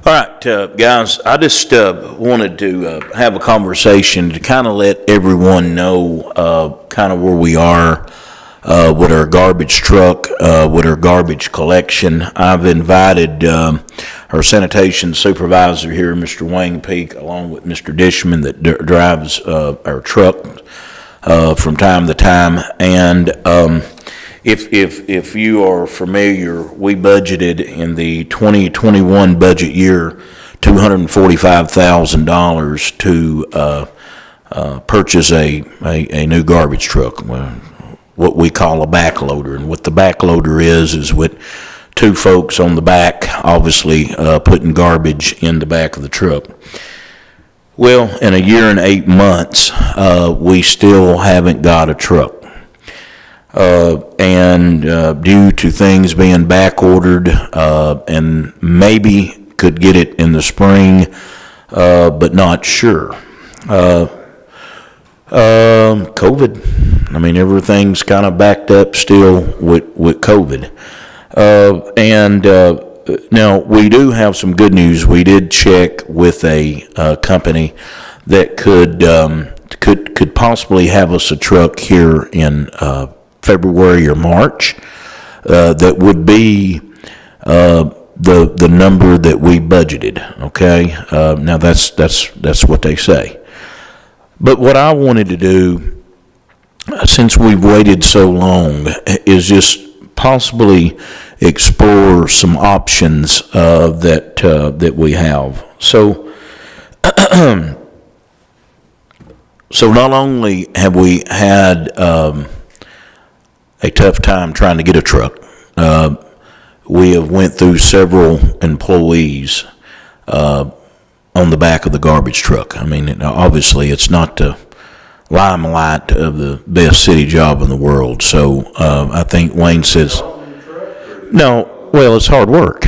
All right, guys, I just wanted to have a conversation to kind of let everyone know kind of where we are with our garbage truck, with our garbage collection. I've invited our sanitation supervisor here, Mr. Wayne Peak, along with Mr. Dishman that drives our truck from time to time. And If you are familiar, we budgeted in the 2021 budget year $245,000 to purchase a new garbage truck, what we call a backloader. And what the backloader is with two folks on the back, obviously putting garbage in the back of the truck. Well, in a year and 8 months, we still haven't got a truck. And due to things being back ordered, and maybe could get it in the spring, but not sure. COVID. I mean, everything's kind of backed up still with COVID. Now we do have some good news. We did check with a company that could possibly have us a truck here in February or March, that would be the number that we budgeted. Okay, now that's what they say. But what I wanted to do, since we've waited so long, is just possibly explore some options that we have. So. So not only have we had a tough time trying to get a truck. We have went through several employees on the back of the garbage truck. I mean, obviously it's not the limelight of the best city job in the world. So I think Wayne says, no, well, it's hard work.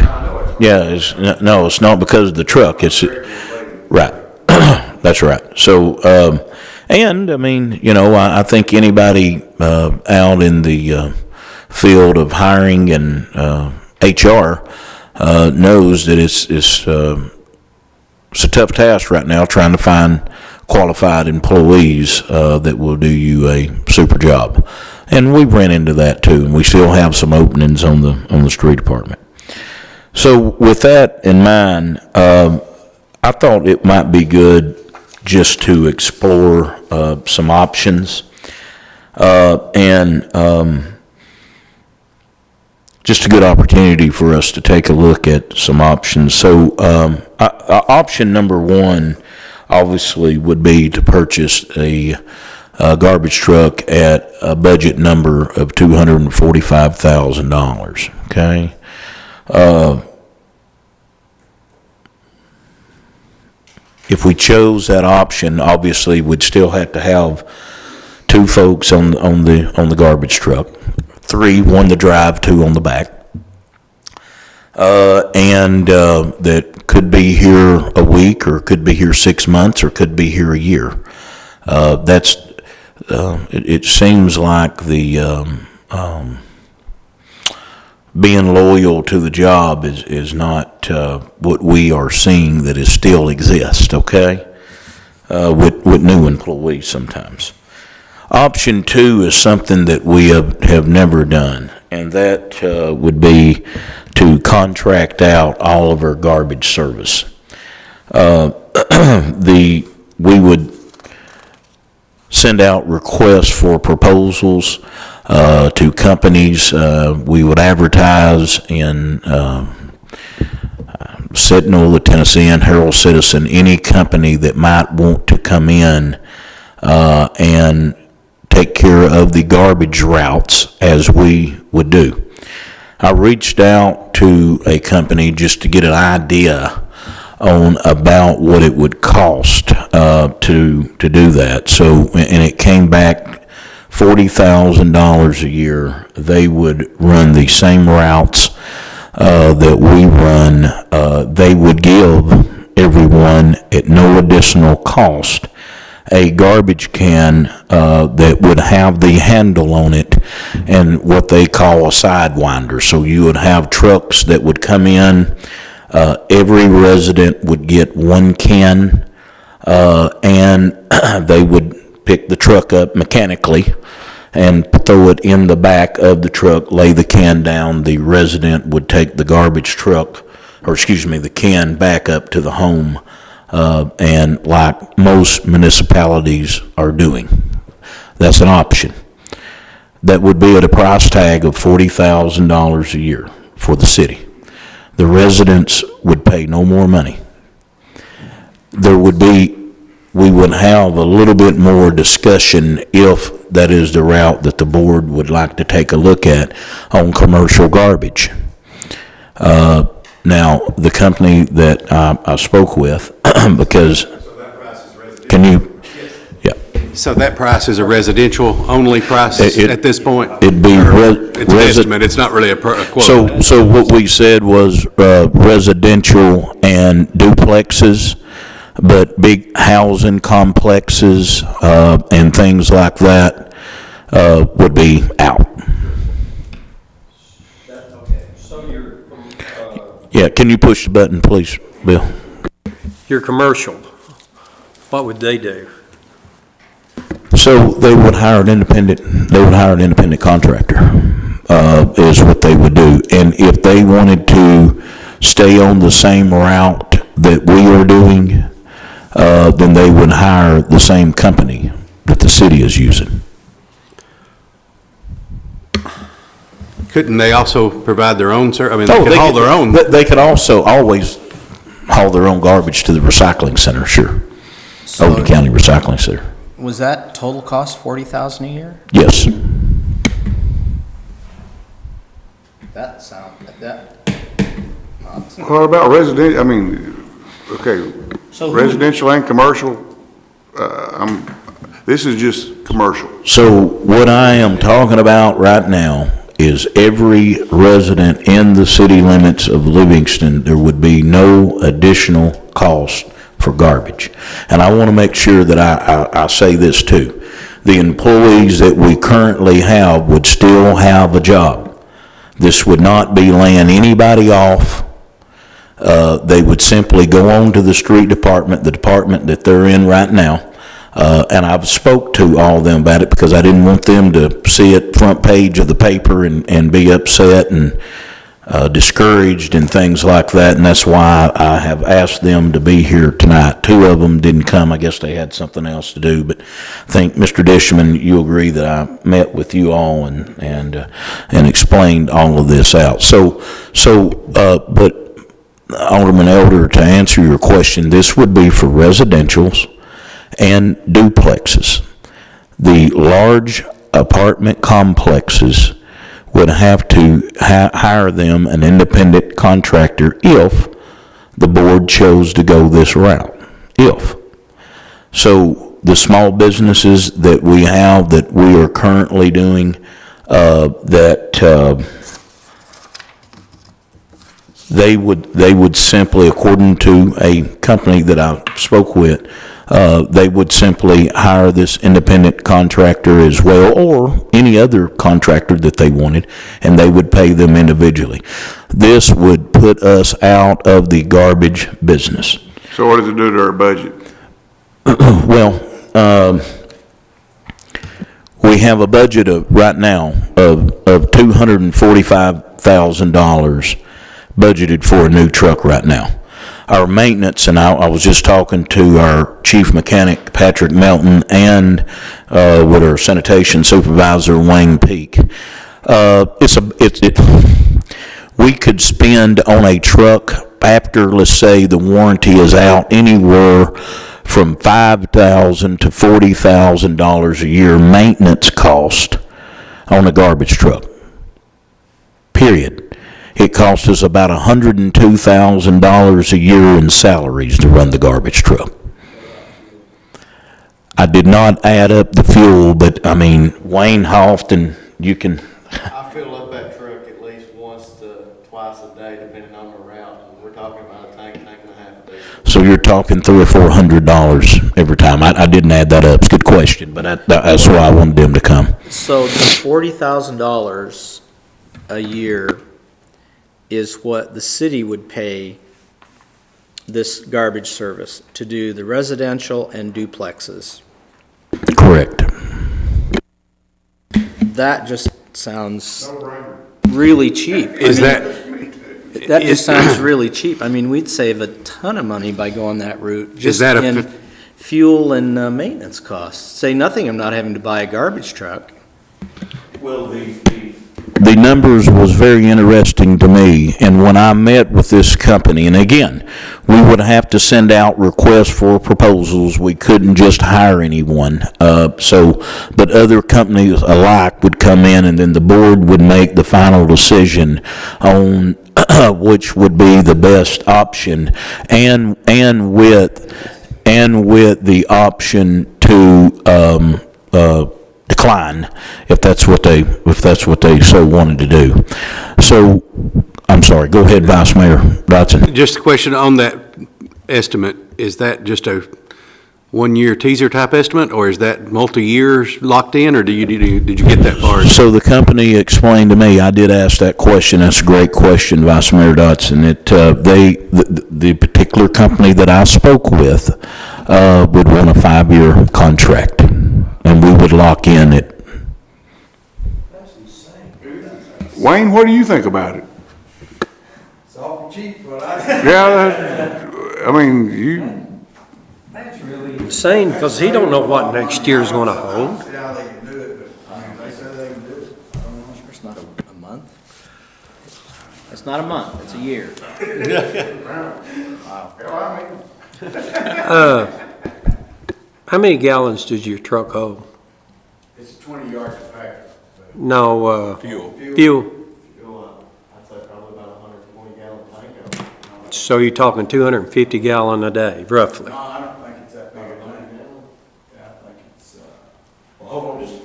Yeah, it's not because of the truck. It's right. That's right. So, and I mean, I think anybody out in the field of hiring and HR knows that it's a tough task right now trying to find qualified employees that will do you a super job. And we ran into that too, and we still have some openings on the street department. So with that in mind, I thought it might be good just to explore some options and just a good opportunity for us to take a look at some options. So option number one obviously would be to purchase a garbage truck at a budget number of $245,000. Okay. If we chose that option, obviously we'd still have to have two folks on the garbage truck, one to drive, two on the back, and that could be here a week, or could be here 6 months, or could be here a year. It seems like the being loyal to the job is not what we are seeing that is still exists, okay, with new employees sometimes. Option two is something that we have never done, and that would be to contract out all of our garbage service. We would send out requests for proposals to companies. We would advertise in Sentinel, the Tennessean, Herald Citizen, any company that might want to come in and take care of the garbage routes as we would do. I reached out to a company just to get an idea on about what it would cost to do that. So, and it came back $40,000 a year. They would run the same routes that we run. They would give everyone at no additional cost a garbage can that would have the handle on it and what they call a sidewinder. So you would have trucks that would come in Every resident would get one can, and they would pick the truck up mechanically and throw it in the back of the truck, lay the can down. The resident would take the garbage truck, the can back up to the home, and like most municipalities are doing. That's an option. That would be at a price tag of $40,000 a year for the city. The residents would pay no more money. We would have a little bit more discussion if that is the route that the board would like to take a look at on commercial garbage. Now, the company that I spoke with, because, So that price is residential? can you, yeah, So that price is a residential only price at this point? it'd be It's an estimate, it's not really a quote. So what we said was residential and duplexes, but big housing complexes and things like that would be out. Okay, so Yeah, can you push the button, please, Bill? your commercial, what would they do? So they would hire an independent contractor, is what they would do. And if they wanted to stay on the same route that we are doing, then they would hire the same company that the city is using. Couldn't they also provide their own service? I mean, they could haul their own. They could also always haul their own garbage to the recycling center, sure. Overton County Recycling Center. Was that total cost $40,000 a year? Yes. That sound, that. What about residential, I mean, okay, So who- residential and commercial, this is just commercial. So what I am talking about right now is every resident in the city limits of Livingston, there would be no additional cost for garbage. And I want to make sure that I say this too. The employees that we currently have would still have a job. This would not be laying anybody off. They would simply go on to the street department, the department that they're in right now. And I've spoke to all of them about it because I didn't want them to see it front page of the paper and be upset and discouraged and things like that. And that's why I have asked them to be here tonight. Two of them didn't come. I guess they had something else to do. But I think, Mr. Dishman, you agree that I met with you all and explained all of this out. But Alderman Elder, to answer your question, this would be for residentials and duplexes. The large apartment complexes would have to hire them an independent contractor if the board chose to go this route. If. So the small businesses that we have that we are currently doing, they would simply, according to a company that I spoke with, they would simply hire this independent contractor as well, or any other contractor that they wanted, and they would pay them individually. This would put us out of the garbage business. So what does it do to our budget? Well, we have a budget right now of $245,000 budgeted for a new truck right now. Our maintenance, and I was just talking to our chief mechanic, Patrick Melton, and with our sanitation supervisor, Wayne Peak. We could spend on a truck after, let's say, the warranty is out, anywhere from $5,000 to $40,000 a year maintenance cost on a garbage truck. Period. It costs us about $102,000 a year in salaries to run the garbage truck. I did not add up the fuel, but I mean, Wayne, how often you can? I fill up that truck at least once to twice a day, depending on the route. We're talking about a tank and a half a day. So you're talking $300 or $400 every time. I didn't add that up. It's a good question, but that's why I wanted them to come. So the $40,000 a year is what the city would pay this garbage service to do the residential and duplexes. Correct. That just sounds really cheap. Is that, That just sounds really cheap. I mean, we'd save a ton of money by going that route. Just that a in fif- fuel and maintenance costs. Say nothing of not having to buy a garbage truck. Well, the numbers was very interesting to me, and when I met with this company, and again, we would have to send out requests for proposals. We couldn't just hire anyone. But other companies alike would come in, and then the board would make the final decision on which would be the best option, and with the option to decline if that's what they so wanted to do. So, I'm sorry, go ahead, Vice Mayor Dodson. just a question on that estimate, is that just a one-year teaser type estimate, or is that multi-years locked in, or did you get that far? So the company explained to me, I did ask that question, that's a great question, Vice Mayor Dodson, the particular company that I spoke with would want a 5-year contract, and we would lock in it. Wayne, what do you think about it? It's awful cheap, but Yeah, I mean, you, that's really, Insane, because he don't know what next year's gonna hold. see how they can do it, but, I mean, they say they can do it. I don't know. It's not a month. It's not a month, it's a year. How many gallons does your truck hold? It's a 20-yard compactor. No, Fuel. fuel. I'd say probably about a 120-gallon tank of it. So you're talking 250 gallon a day, roughly. No, I don't think it's that big a tank. Yeah, I think it's, well, hold on just.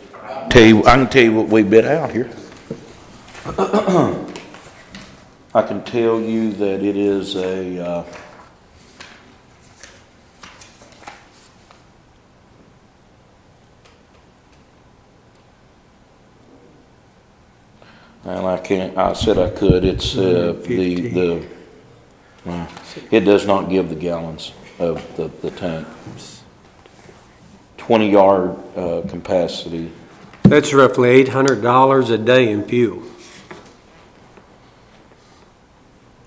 I can tell you what we bid out here. I can tell you that it is a, well, I can't, I said I could, it's, it does not give the gallons of the tank. 20-yard capacity. That's roughly $800 a day in fuel.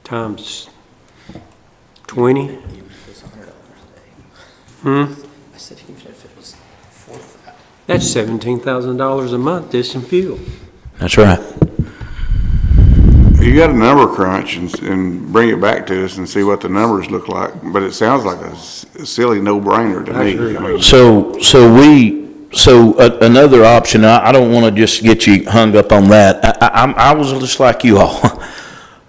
Times 20. Even if it's $100 a day. I said even if it was fourth that. That's $17,000 a month just in fuel. That's right. you got a number crunch and bring it back to us and see what the numbers look like, but it sounds like a silly no-brainer to me. I mean, So another option, I don't want to just get you hung up on that. I was just like you all.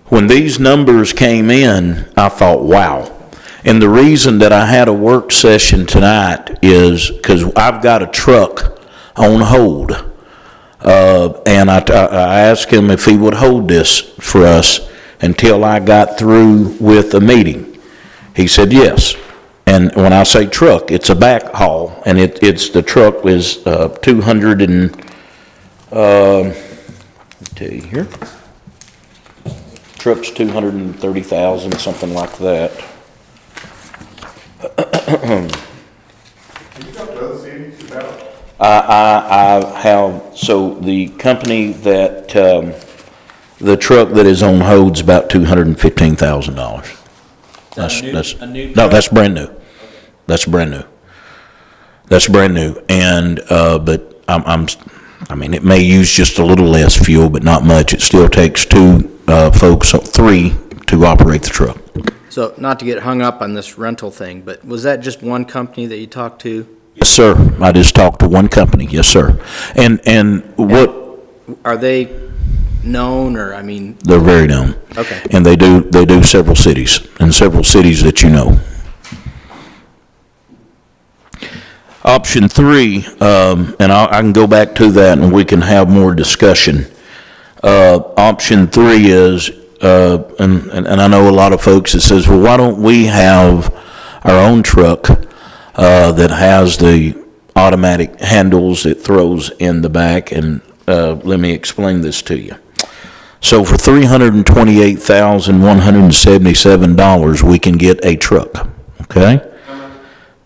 When these numbers came in, I thought, wow. And the reason that I had a work session tonight is because I've got a truck on hold. And I asked him if he would hold this for us until I got through with the meeting. He said yes. And when I say truck, it's a backhaul, and it's the truck is 200 and let me tell you here. Truck's 230,000, something like that. I have, so the company that the truck that is on hold's about $215,000. No, that's brand new. That's brand new. That's brand new. And, but I mean, it may use just a little less fuel, but not much. It still takes three to operate the truck. So, not to get hung up on this rental thing, but was that just one company that you talked to? Yes, sir. I just talked to one company. Yes, sir. And what? Are they known, or, I mean? They're very known. Okay. And they do several cities, that you know. Option 3, and I can go back to that and we can have more discussion. Option 3 is, and I know a lot of folks that says, well, why don't we have our own truck that has the automatic handles it throws in the back? And let me explain this to you. So for $328,177, we can get a truck, okay?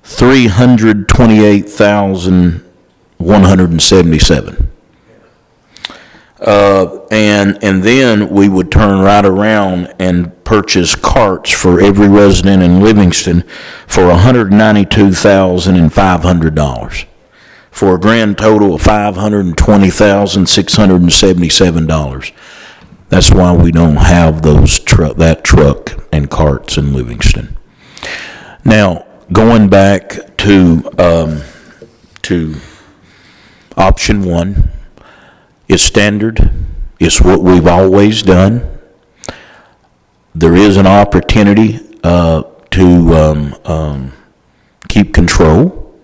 $328,177. And then we would turn right around and purchase carts for every resident in Livingston for $192,500, for a grand total of $520,677. That's why we don't have that truck and carts in Livingston. Now, going back to option one, it's standard. It's what we've always done. There is an opportunity to keep control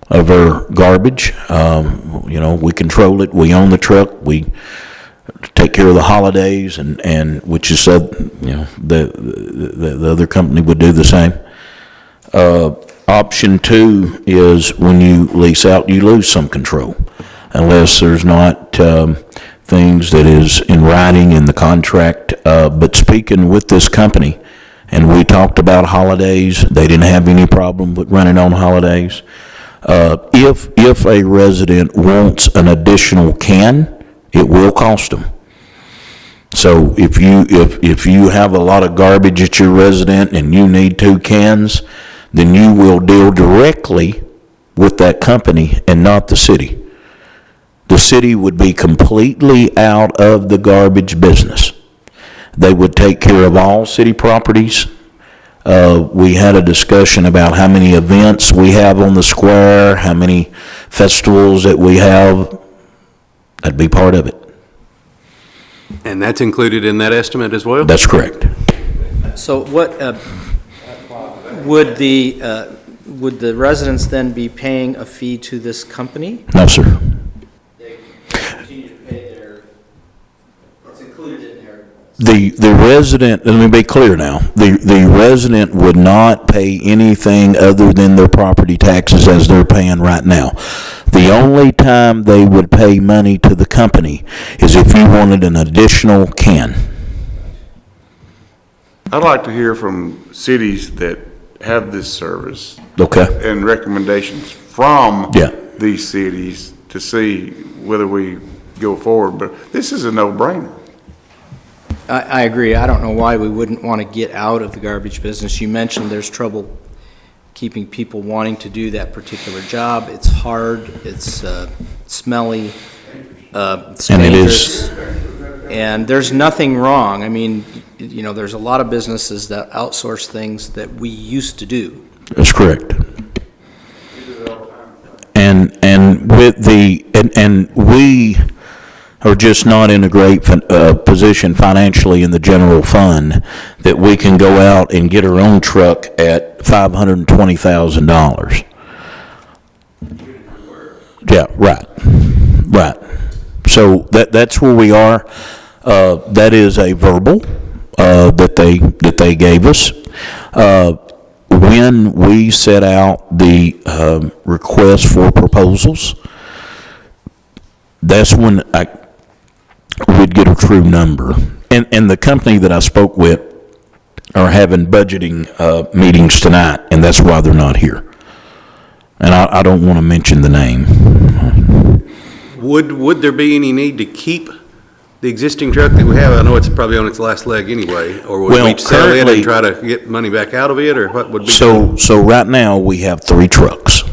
of our garbage. We control it. We own the truck. We take care of the holidays, and which is the other company would do the same. Option two is when you lease out, you lose some control, unless there's not things that is in writing in the contract. But speaking with this company, and we talked about holidays, they didn't have any problem with running on holidays. If a resident wants an additional can, it will cost them. So if you have a lot of garbage at your resident and you need 2 cans, then you will deal directly with that company and not the city. The city would be completely out of the garbage business. They would take care of all city properties. We had a discussion about how many events we have on the square, how many festivals that we have. That'd be part of it. And that's included in that estimate as well? That's correct. So what, would the residents then be paying a fee to this company? No, sir. They continue to pay it's included in their... The resident, let me be clear now, the resident would not pay anything other than their property taxes as they're paying right now. The only time they would pay money to the company is if you wanted an additional can. I'd like to hear from cities that have this service Okay? and recommendations from Yeah. these cities to see whether we go forward, but this is a no-brainer. I agree. I don't know why we wouldn't want to get out of the garbage business. You mentioned there's trouble keeping people wanting to do that particular job. It's hard, it's smelly, it's And it dangerous. And there's nothing wrong. I mean, there's a lot of businesses that outsource things that we used to do. That's correct. And with and we are just not in a great position financially in the general fund that we can go out and get our own truck at $520,000. Yeah, right. So that's where we are. That is a verbal that they gave us. When we set out the request for proposals, that's when we'd get a true number. And the company that I spoke with are having budgeting meetings tonight, and that's why they're not here. And I don't want to mention the name. Would there be any need to keep the existing truck that we have? I know it's probably on its last leg anyway, or would we sell it and try to get money back out of it, or what would be? So right now, we have 3 trucks.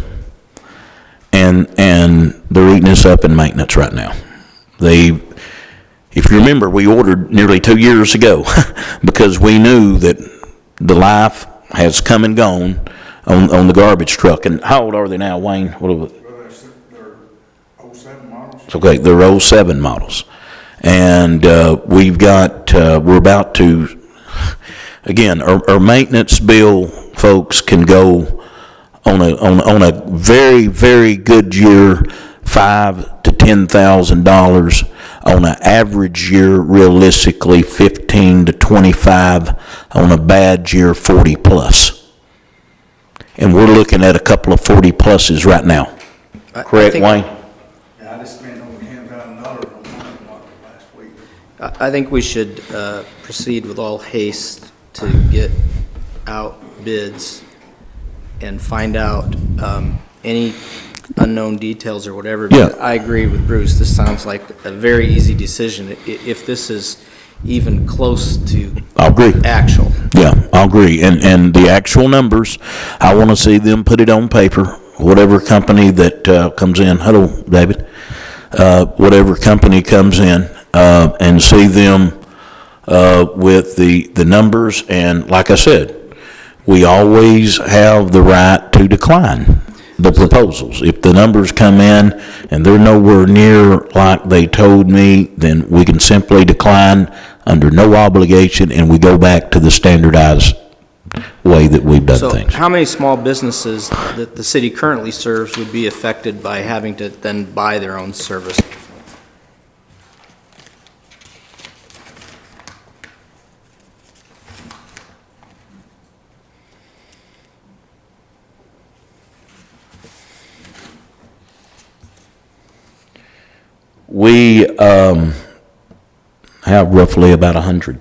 And they're eating us up in maintenance right now. If you remember, we ordered nearly 2 years ago because we knew that the life has come and gone on the garbage truck. And how old are they now, Wayne? What are they? They're 07 models. Okay, they're 07 models. And we're about to, again, our maintenance bill, folks, can go on a very, very good year, $5,000 to $10,000. On an average year, realistically, 15 to 25. On a bad year, 40 plus. And we're looking at a couple of 40 pluses right now. Correct, Wayne? Yeah, I just spent over $10,000 on mine last week. I think we should proceed with all haste to get out bids and find out any unknown details or whatever. Yeah. But I agree with Bruce. This sounds like a very easy decision. If this is even close to I'll agree. actual. Yeah, I'll agree. And the actual numbers, I want to see them put it on paper. Whatever company that comes in, hello, David, whatever company comes in, and see them with the numbers. And like I said, we always have the right to decline the proposals. If the numbers come in and they're nowhere near like they told me, then we can simply decline under no obligation, and we go back to the standardized way that we've done So things. how many small businesses that the city currently serves would be affected by having to then buy their own service? We have roughly about 100.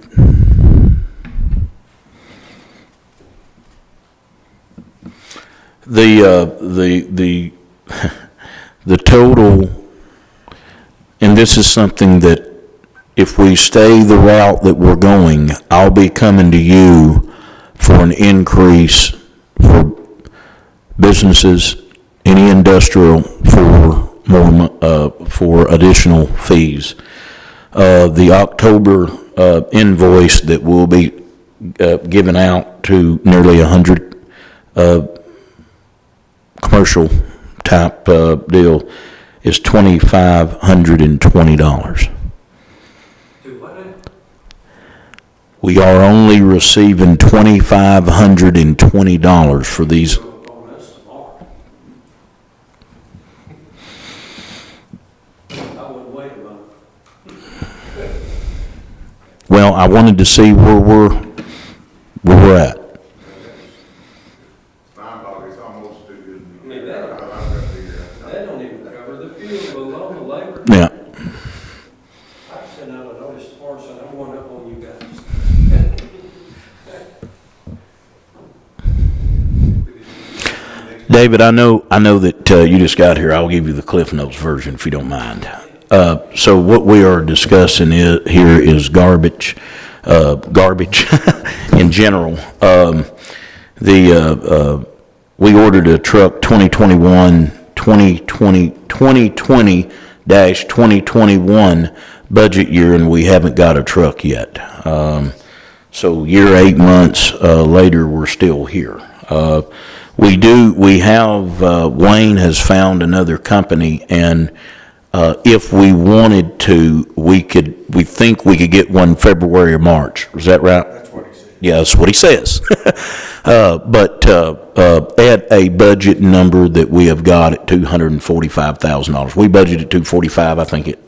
The total, and this is something that if we stay the route that we're going, I'll be coming to you for an increase for businesses, any industrial, for more, for additional fees. The October invoice that will be given out to nearly 100 commercial type deal is $2,520. We are only receiving $2,520 for these. Well, I wanted to see where we're at. Fine, Bobby, it's almost too good. I mean, that don't even cover the fuel alone, the labor. Yeah. I sent out a notice to Forrest, and I'm going up on you guys. David, I know that you just got here. I'll give you the Cliff Notes version if you don't mind. So what we are discussing here is garbage in general. We ordered a truck 2020-2021 budget year, and we haven't got a truck yet. So year, 8 months later, we're still here. Wayne has found another company, and if we wanted to, we think we could get one February or March. Is that right? That's what he said. Yeah, that's what he says. But at a budget number that we have got at $245,000. We budgeted $245, I think at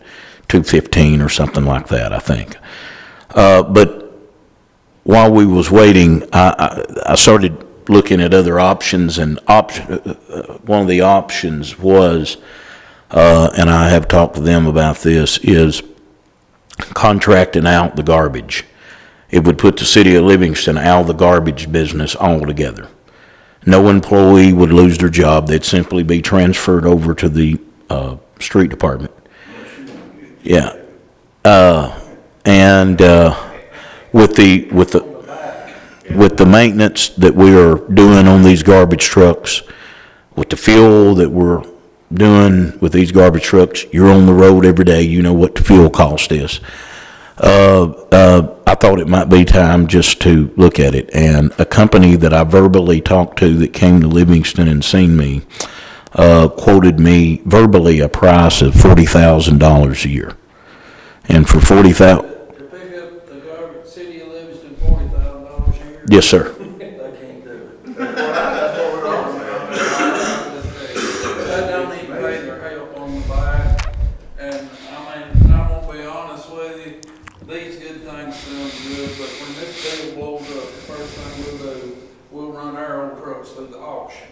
$215 or something like that, I think. But while we was waiting, I started looking at other options, and one of the options was, and I have talked to them about this, is contracting out the garbage. It would put the city of Livingston out of the garbage business altogether. No employee would lose their job. They'd simply be transferred over to the street department. Yeah. And with the maintenance that we are doing on these garbage trucks, with the fuel that we're doing with these garbage trucks, you're on the road every day, you know what the fuel cost is. I thought it might be time just to look at it, and a company that I verbally talked to that came to Livingston and seen me quoted me verbally a price of $40,000 a year. And for $40,000, To pick up the garbage, city of Livingston, $40,000 a year? yes, sir. They can't do it. That don't even pay their help on the back, and I mean, I'm gonna be honest with you, these good things sound good, but when this deal blows up, the first thing we'll do, we'll run our old trucks through the auction.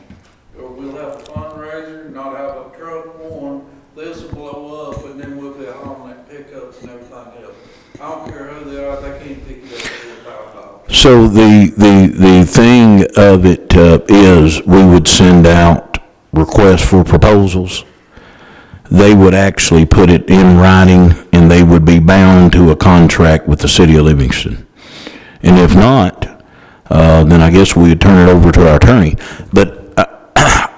Or we'll have a fundraiser, not have a truck one, this will blow up, and then we'll be hauling at pickups and everything else. I I don't care who they are, they can't pick it up $4,000. So the thing of it is, we would send out requests for proposals. They would actually put it in writing, and they would be bound to a contract with the city of Livingston. And if not, then I guess we would turn it over to our attorney. But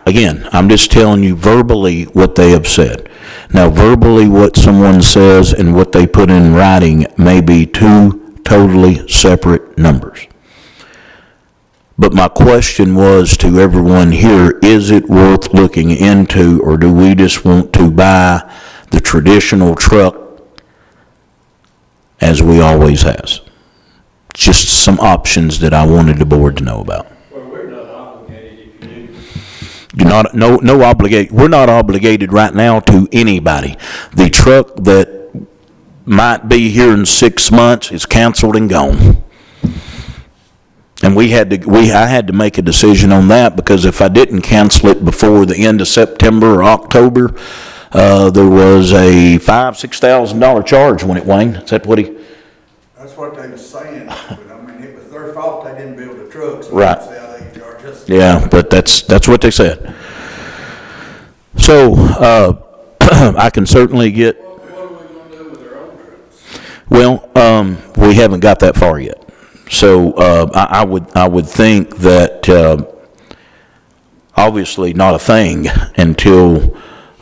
again, I'm just telling you verbally what they have said. Now, verbally, what someone says and what they put in writing may be two totally separate numbers. But my question was to everyone here, is it worth looking into, or do we just want to buy the traditional truck as we always has? Just some options that I wanted the board to know about. Well, we're not obligated if you do. You're not, no obligate, we're not obligated right now to anybody. The truck that might be here in 6 months is canceled and gone. And I had to make a decision on that, because if I didn't cancel it before the end of September or October, there was a $5,000-$6,000 charge when it, Wayne, is that what he? That's what they was saying, but I mean, it was their fault they didn't build a truck, so Right. that's how they charge us. Yeah, but that's what they said. So, I can certainly get, What are we gonna do with our own trucks? well, we haven't got that far yet. So, I would think that, obviously not a thing until,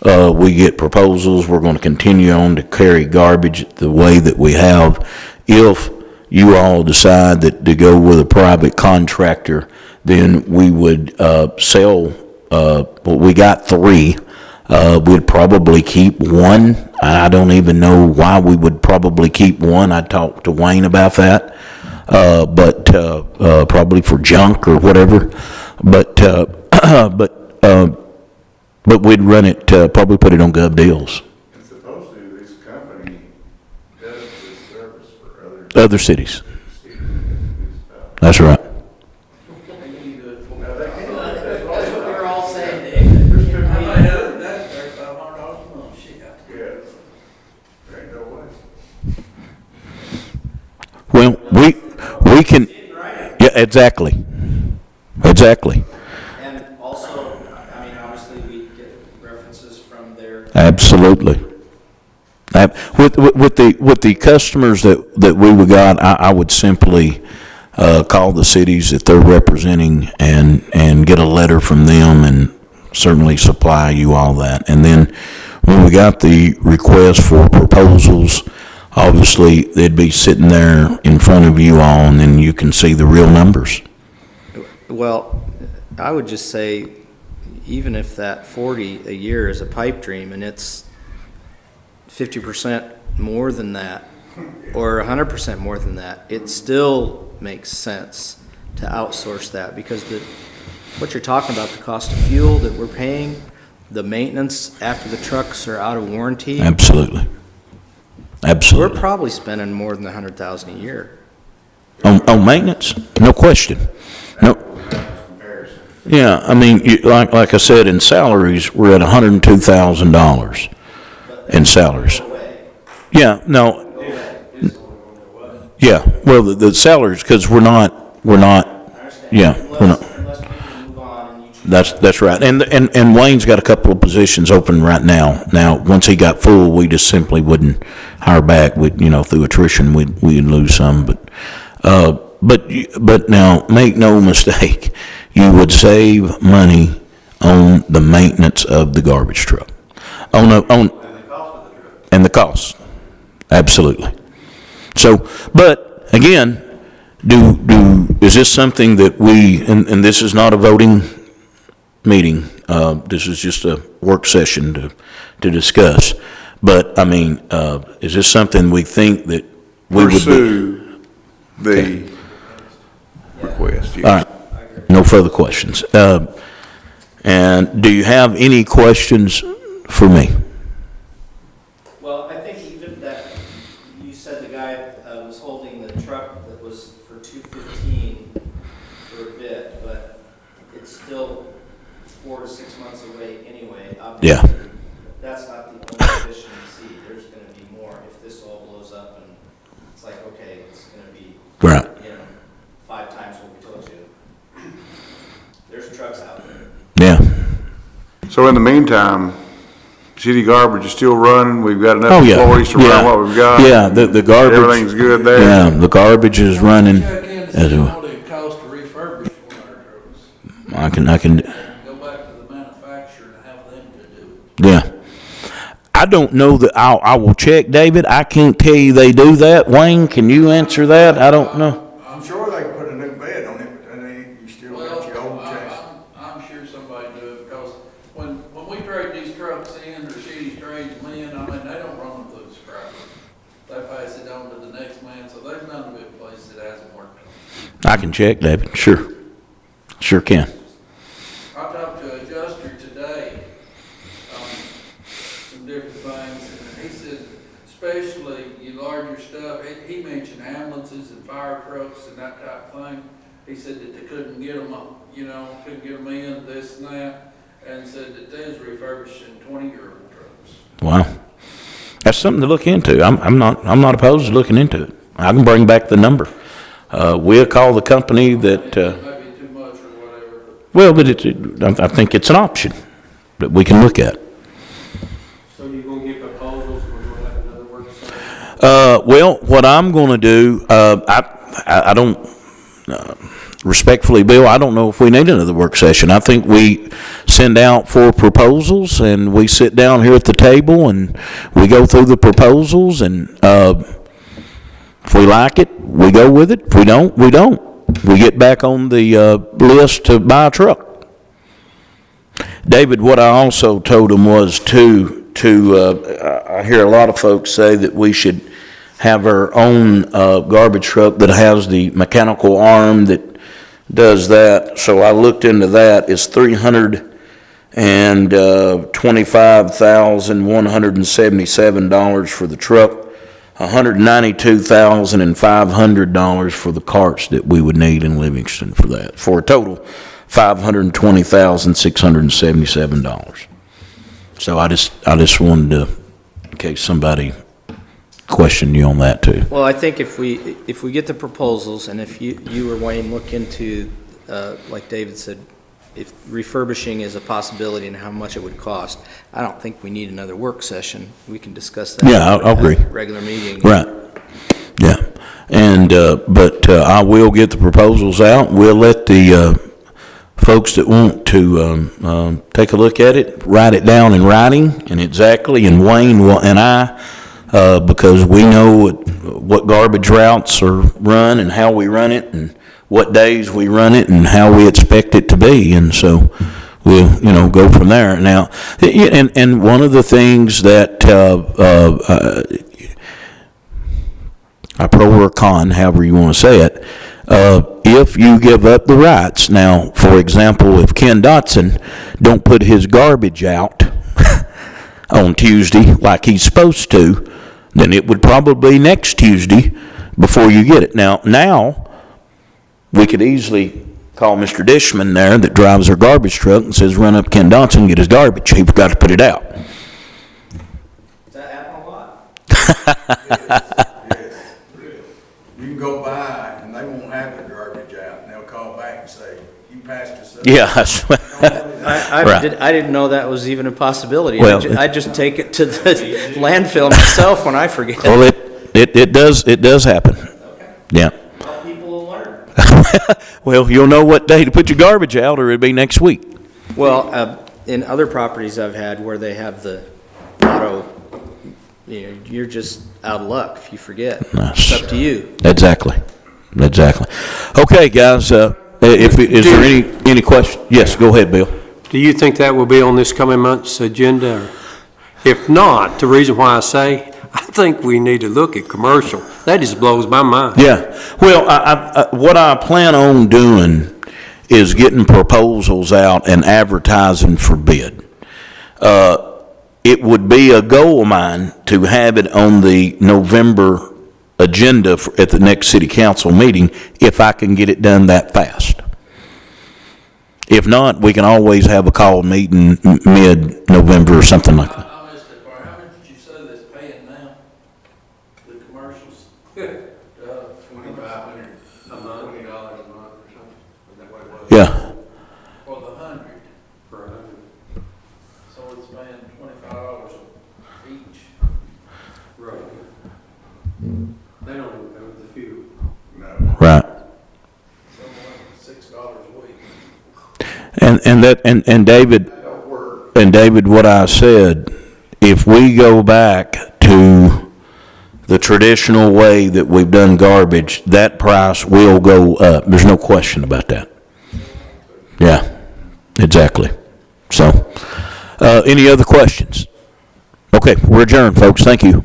we get proposals. We're gonna continue on to carry garbage the way that we have. If you all decide that to go with a private contractor, then we would, sell, well, we got 3. We'd probably keep 1. I don't even know why we would probably keep 1. I talked to Wayne about that. But probably for junk or whatever. But we'd run it, probably put it on Gov Deals. And supposedly this company does this service for Other cities. cities. That's right. That's what we're all saying, Dave. I mean, other than that, there's $500 a month, shit. Yeah, there ain't no way. Well, we can, yeah, exactly. Exactly. And also, I mean, obviously, we get references from their. Absolutely. With the customers that we would got, I would simply, call the cities that they're representing and get a letter from them and certainly supply you all that. And then when we got the request for proposals, obviously they'd be sitting there in front of you all, and then you can see the real numbers. Well, I would just say, even if that 40 a year is a pipe dream and it's 50% more than that, or 100% more than that, it still makes sense to outsource that, because what you're talking about, the cost of fuel that we're paying, the maintenance after the trucks are out of warranty. Absolutely. We're Absolutely. probably spending more than $100,000 a year. On maintenance, no question. No. Yeah, I mean, like I said, in salaries, we're at $102,000 in salaries. Yeah, no. Yeah, well, the salaries, because we're not, yeah, we're not. Unless people move on and you choose. That's right. And Wayne's got a couple of positions open right now. Now, once he got full, we just simply wouldn't hire back. Through attrition, we'd lose some, but now, make no mistake, you would save money on the maintenance of the garbage truck. And the cost. Absolutely. So, but again, is this something that and this is not a voting meeting, this is just a work session to discuss. But, I mean, is this something we think that we would be? Pursue the request, yes. All right, no further questions. And do you have any questions for me? Well, I think even that, you said the guy was holding the truck that was for $215 for a bit, but it's still 4 to 6 months away anyway. Yeah. That's not the only condition you see. There's gonna be more if this all blows up and it's like, okay, it's gonna be, Right. 5 times what we told you. There's trucks out there. Yeah. So in the meantime, city garbage is still running, we've got Oh, enough yeah. employees to run what we've got? Yeah, the garbage. Everything's good there? Yeah, the garbage is running. Check in to as see well. what it costs to refurbish one of our trucks. I can, And go back to the manufacturer and have them to do it. yeah. I don't know that, I will check, David. I can't tell you they do that. Wayne, can you answer that? I don't know. I'm sure they could put a new bed on it, but then you still got your old chassis. I'm sure somebody do it, because when we trade these trucks in, or cities trade them in, I mean, they don't run them through the scrapper. They pass it on to the next man, so there's none of it a place that hasn't worked on. I can check, David. Sure. Sure can. I talked to an adjuster today on some different things, and he said, especially your larger stuff, he mentioned ambulances and fire trucks and that type of thing. He said that they couldn't get them up, couldn't get them in, this and that, and said that they was refurbishing 20-year-old trucks. Wow. That's something to look into. I'm not opposed to looking into it. I can bring back the number. We'll call the company that, Maybe too much or whatever, but well, but I think it's an option that we can look at. So you're gonna get proposals, we're gonna have another work session? Well, what I'm gonna do, I don't, respectfully, Bill, I don't know if we need another work session. I think we send out 4 proposals and we sit down here at the table and we go through the proposals, and, if we like it, we go with it. If we don't, we don't. We get back on the, list to buy a truck. David, what I also told him was I hear a lot of folks say that we should have our own garbage truck that has the mechanical arm that does that. So I looked into that. It's $325,177 for the truck, $192,500 for the carts that we would need in Livingston for that, for a total $520,677. So I just wanted to, in case somebody questioned you on that too. Well, I think if we get the proposals, and if you or Wayne look into, like David said, if refurbishing is a possibility and how much it would cost, I don't think we need another work session. We can discuss that. Yeah, I'll agree. at a regular meeting. Right. Yeah. And, but I will get the proposals out. We'll let the folks that want to take a look at it, write it down in writing and exactly, and Wayne and I, because we know what garbage routes are run and how we run it and what days we run it and how we expect it to be. And so we'll, go from there. Now, and one of the things that, a pro or con, however you want to say it, if you give up the rights. Now, for example, if Ken Dotson don't put his garbage out on Tuesday like he's supposed to, then it would probably be next Tuesday before you get it. Now, we could easily call Mr. Dishman there that drives our garbage truck and says, run up Ken Dotson and get his garbage. He forgot to put it out. Does that happen a lot? Yes. You can go by and they won't have the garbage out, and they'll call back and say, you passed us up. Yeah. Right. I didn't know that was even a possibility. Well, I just take it to the landfill myself when I forget. Well, it does happen. Okay. Yeah. Well, people will learn. Well, you'll know what day to put your garbage out, or it'll be next week. Well, in other properties I've had where they have the auto, you're just out of luck if you forget. It's up to you. Exactly. Okay, guys, is there any question? Yes, go ahead, Bill. Do you think that will be on this coming month's agenda? Or if not, the reason why I say, I think we need to look at commercial. That just blows my mind. Yeah. Well, what I plan on doing is getting proposals out and advertising for bid. It would be a goal of mine to have it on the November agenda at the next city council meeting if I can get it done that fast. If not, we can always have a call meeting mid-November or something like that. I missed that part. How much did you say that's paying now? The commercials? paying $25 each. Right. They don't even cover the fuel. No. Right. So like $6 a week. And David, That don't work. and David, what I said, if we go back to the traditional way that we've done garbage, that price will go up. There's no question about that. Yeah, exactly. So, any other questions? Okay, we're adjourned, folks. Thank you.